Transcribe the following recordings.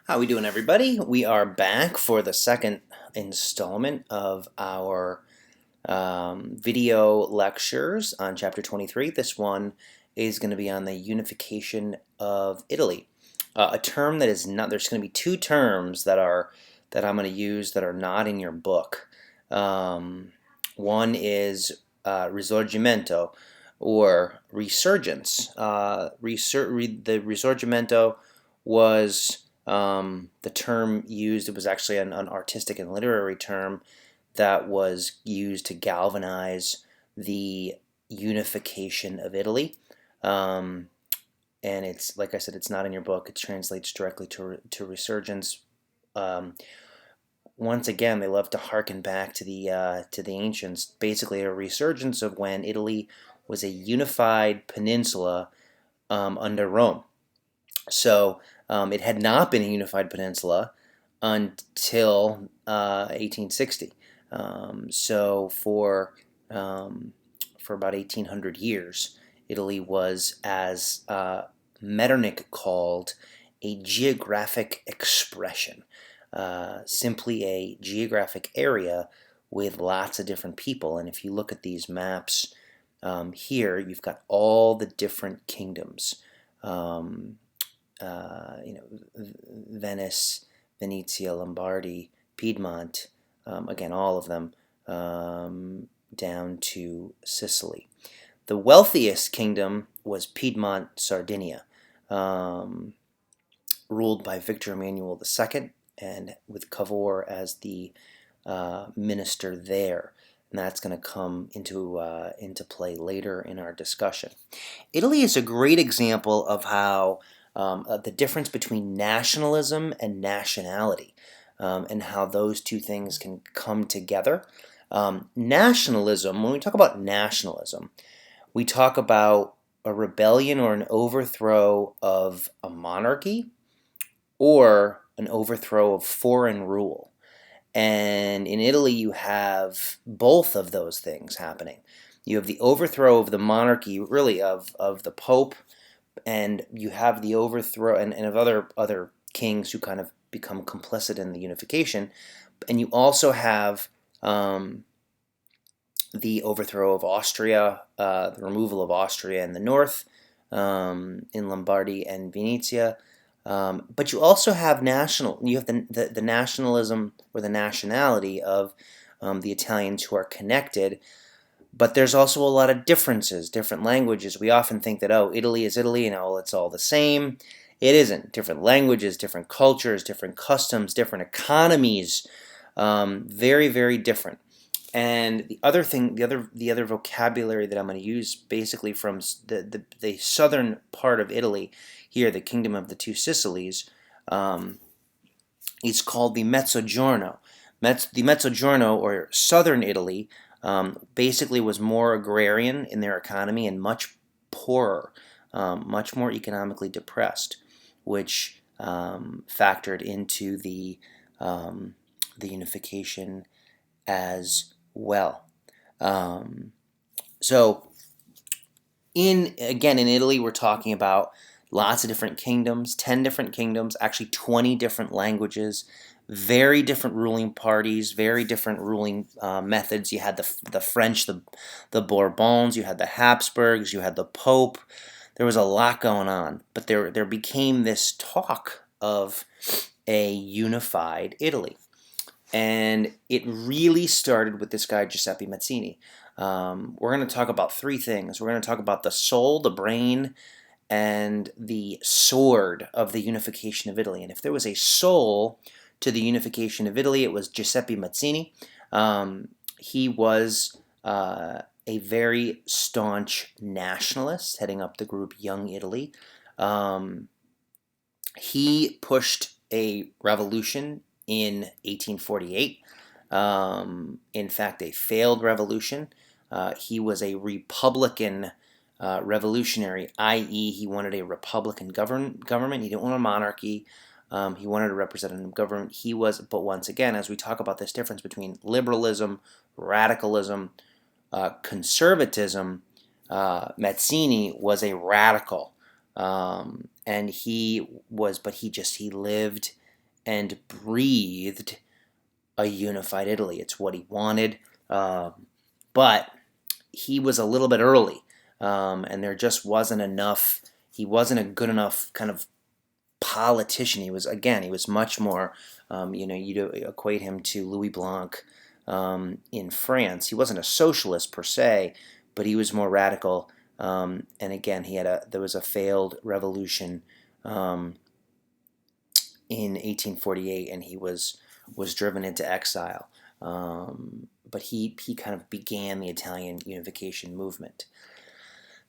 How we doing, everybody? We are back for the second installment of our video lectures on chapter 23. This one is going to be on the unification of Italy. A term that is not, there's going to be two terms that I'm going to use that are not in your book. One is risorgimento, or resurgence. The risorgimento was the term used. It was actually an artistic and literary term that was used to galvanize the unification of Italy. And it's, like I said, it's not in your book. It translates directly to resurgence. Um, Once again, they love to harken back to the ancients. Basically, a resurgence of when Italy was a unified peninsula under Rome. So it had not been a unified peninsula until 1860. So for about 1800 years, Italy was, as Metternich called, a geographic expression, simply a geographic area with lots of different people. And if you look at these maps here, you've got all the different kingdoms. Um, Venice, Venetia, Lombardy, Piedmont, again, all of them, down to Sicily. The wealthiest kingdom was Piedmont, Sardinia, um, ruled by Victor Emmanuel II, and with Cavour as the minister there. And that's going to come into play later in our discussion. Italy is a great example of how the difference between nationalism and nationality, and how those two things can come together. Nationalism, when we talk about nationalism, we talk about a rebellion or an overthrow of a monarchy or an overthrow of foreign rule. And in Italy, you have both of those things happening. You have the overthrow of the monarchy, really of the Pope, and you have the overthrow and of other kings who kind of become complicit in the unification. And you also have the overthrow of Austria, the removal of Austria in the north, in Lombardy and Venetia. But you also have the nationalism or the nationality of the Italians who are connected. But there's also a lot of differences, different languages. We often think that, oh, Italy is Italy and oh, it's all the same. It isn't. Different languages, different cultures, different customs, different economies, very, very different. And the other thing, the other vocabulary that I'm going to use, basically from the southern part of Italy, here, the Kingdom of the Two Sicilies, is called the Mezzogiorno. The Mezzogiorno, or southern Italy, basically was more agrarian in their economy and much poorer, much more economically depressed, which factored into the unification as well. So, in Italy, we're talking about lots of different kingdoms, 10 different kingdoms, actually 20 different languages, very different ruling parties, very different ruling methods. You had the French, the Bourbons, you had the Habsburgs, you had the Pope. There was a lot going on, but there became this talk of a unified Italy. And it really started with this guy, Giuseppe Mazzini. We're going to talk about three things. We're going to talk about the soul, the brain, and the sword of the unification of Italy. And if there was a soul to the unification of Italy, it was Giuseppe Mazzini. He was a very staunch nationalist, heading up the group Young Italy. He pushed a revolution in 1848. In fact, a failed revolution. He was a Republican revolutionary, i.e., he wanted a Republican government. He didn't want a monarchy. He wanted a representative government. But once again, as we talk about this difference between liberalism, radicalism, conservatism, Mazzini was a radical, and he lived and breathed a unified Italy. It's what he wanted, but he was a little bit early, and there just wasn't enough. He wasn't a good enough kind of politician. He was much more, you'd equate him to Louis Blanc in France. He wasn't a socialist per se, but he was more radical. And again, there was a failed revolution in 1848, and he was driven into exile. But he kind of began the Italian unification movement.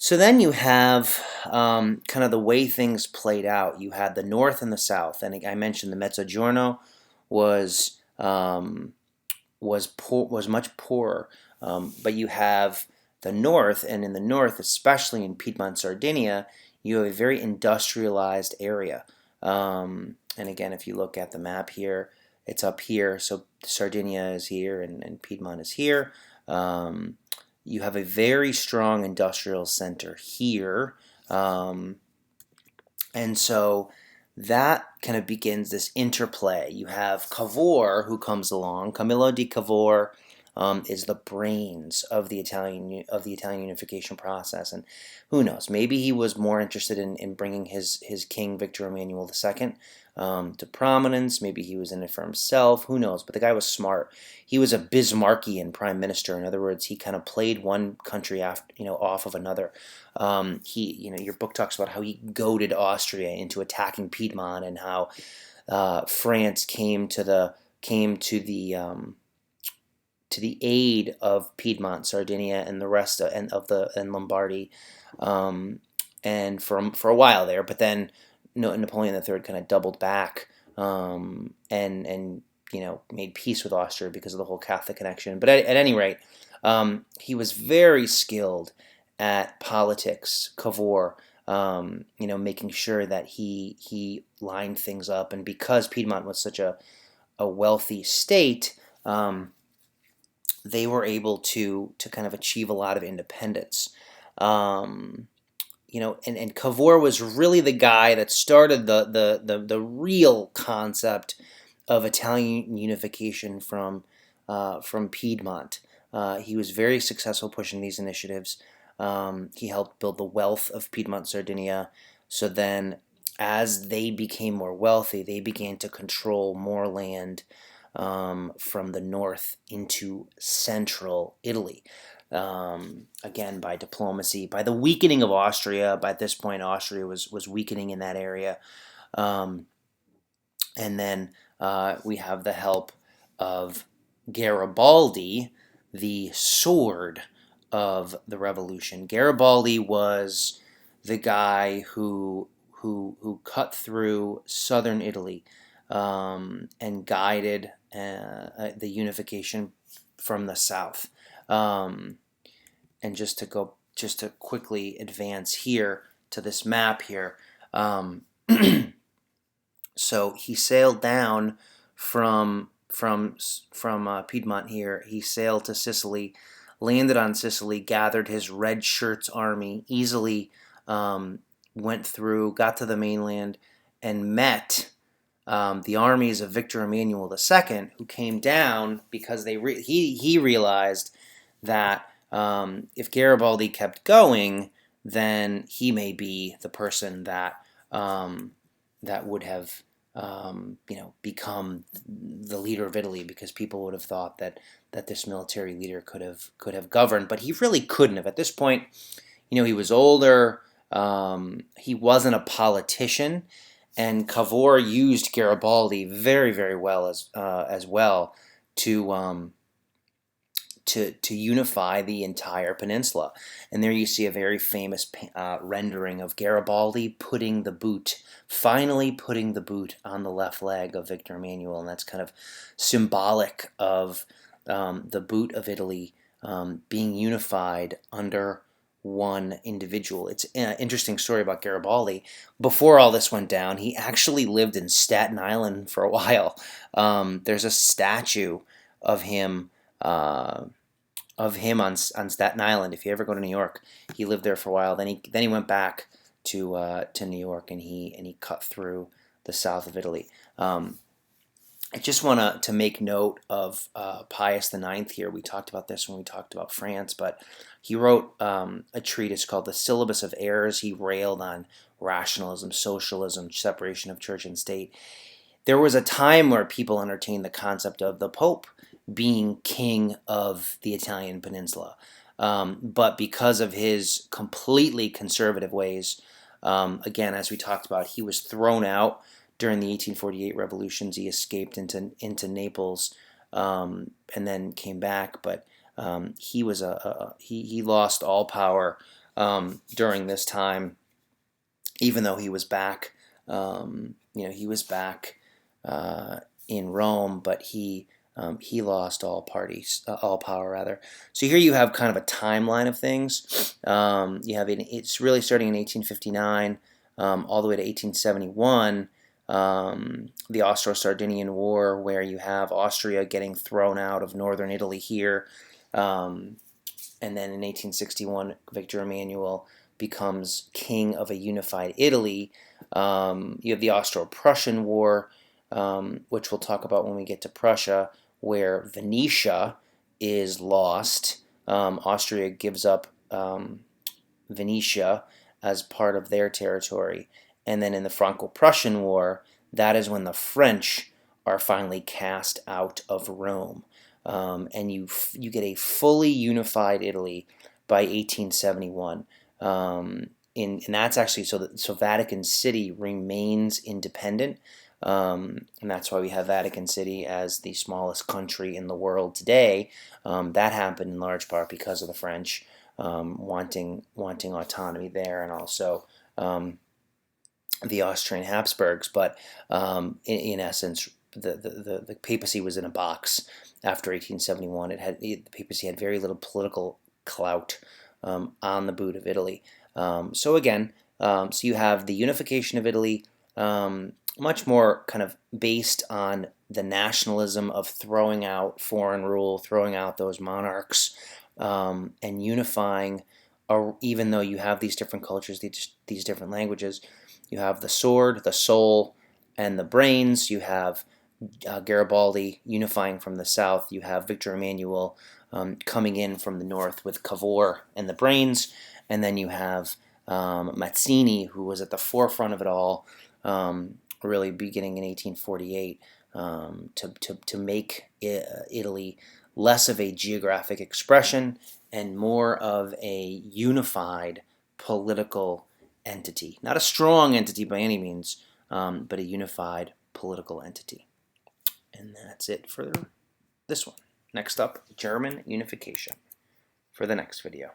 So then you have kind of the way things played out. You had the North and the South, and I mentioned the Mezzogiorno was much poorer, but you have the North, and in the North, especially in Piedmont, Sardinia, you have a very industrialized area. And again, if you look at the map here, it's up here. So Sardinia is here, and Piedmont is here. You have a very strong industrial center here. And so that kind of begins this interplay. You have Cavour, who comes along. Camillo di Cavour is the brains of the Italian unification process, and who knows? Maybe he was more interested in bringing his king Victor Emmanuel II to prominence. Maybe he was in it for himself. Who knows? But the guy was smart. He was a Bismarckian prime minister. In other words, he kind of played one country off of another. Your book talks about how he goaded Austria into attacking Piedmont, and how France came to the aid of Piedmont, Sardinia, and the rest and Lombardy, and for a while there. But then Napoleon III kind of doubled back and made peace with Austria because of the whole Catholic connection. But at any rate, he was very skilled at politics, Cavour. Making sure that he lined things up, and because Piedmont was such a wealthy state, they were able to kind of achieve a lot of independence. And Cavour was really the guy that started the real concept of Italian unification from Piedmont. He was very successful pushing these initiatives. He helped build the wealth of Piedmont, Sardinia. So then, as they became more wealthy, they began to control more land from the north into central Italy. Again, by diplomacy, by the weakening of Austria. By this point, Austria was weakening in that area. And then we have the help of Garibaldi, the sword of the revolution. Garibaldi was the guy who cut through southern Italy and guided the unification from the south. And just to quickly advance here to this map here. So he sailed down from Piedmont here. He sailed to Sicily, landed on Sicily, gathered his red shirts army, easily went through, got to the mainland, and met the armies of Victor Emmanuel II, who came down because he realized that if Garibaldi kept going, then he may be the person that would have become the leader of Italy, because people would have thought that this military leader could have governed, but he really couldn't have. At this point, he was older. He wasn't a politician, and Cavour used Garibaldi very, very well as well to unify the entire peninsula. And there you see a very famous rendering of Garibaldi finally putting the boot on the left leg of Victor Emmanuel, and that's kind of symbolic of the boot of Italy being unified under one individual. It's an interesting story about Garibaldi. Before all this went down, he actually lived in Staten Island for a while. There's a statue of him on Staten Island. If you ever go to New York, he lived there for a while. Then he went back to New York, and he cut through the south of Italy. I just want to make note of Pius IX here. We talked about this when we talked about France, but he wrote a treatise called The Syllabus of Errors. He railed on rationalism, socialism, separation of church and state. There was a time where people entertained the concept of the Pope being king of the Italian peninsula. But because of his completely conservative ways, again, as we talked about, he was thrown out during the 1848 revolutions. He escaped into Naples and then came back, but he was he lost all power during this time, even though he was back. He was back in Rome, but he lost all power rather. So here you have kind of a timeline of things. It's really starting in 1859 all the way to 1871. The Austro-Sardinian War, where you have Austria getting thrown out of northern Italy here, and then in 1861, Victor Emmanuel becomes king of a unified Italy. You have the Austro-Prussian War, which we'll talk about when we get to Prussia, where Venetia is lost. Austria gives up Venetia as part of their territory. And then in the Franco-Prussian War, that is when the French are finally cast out of Rome. And you get a fully unified Italy by 1871. And that's actually so Vatican City remains independent. And that's why we have Vatican City as the smallest country in the world today. That happened in large part because of the French wanting autonomy there, and also the Austrian Habsburgs. But in essence, the papacy was in a box after 1871. The papacy had very little political clout on the boot of Italy. So you have the unification of Italy. Much more kind of based on the nationalism of throwing out foreign rule, throwing out those monarchs, and unifying, even though you have these different cultures, these different languages. You have the sword, the soul, and the brains. You have Garibaldi unifying from the south. You have Victor Emmanuel coming in from the north with Cavour and the brains. And then you have Mazzini, who was at the forefront of it all, really beginning in 1848, to make Italy less of a geographic expression and more of a unified political entity. Not a strong entity by any means, but a unified political entity. And that's it for this one. Next up, German unification for the next video.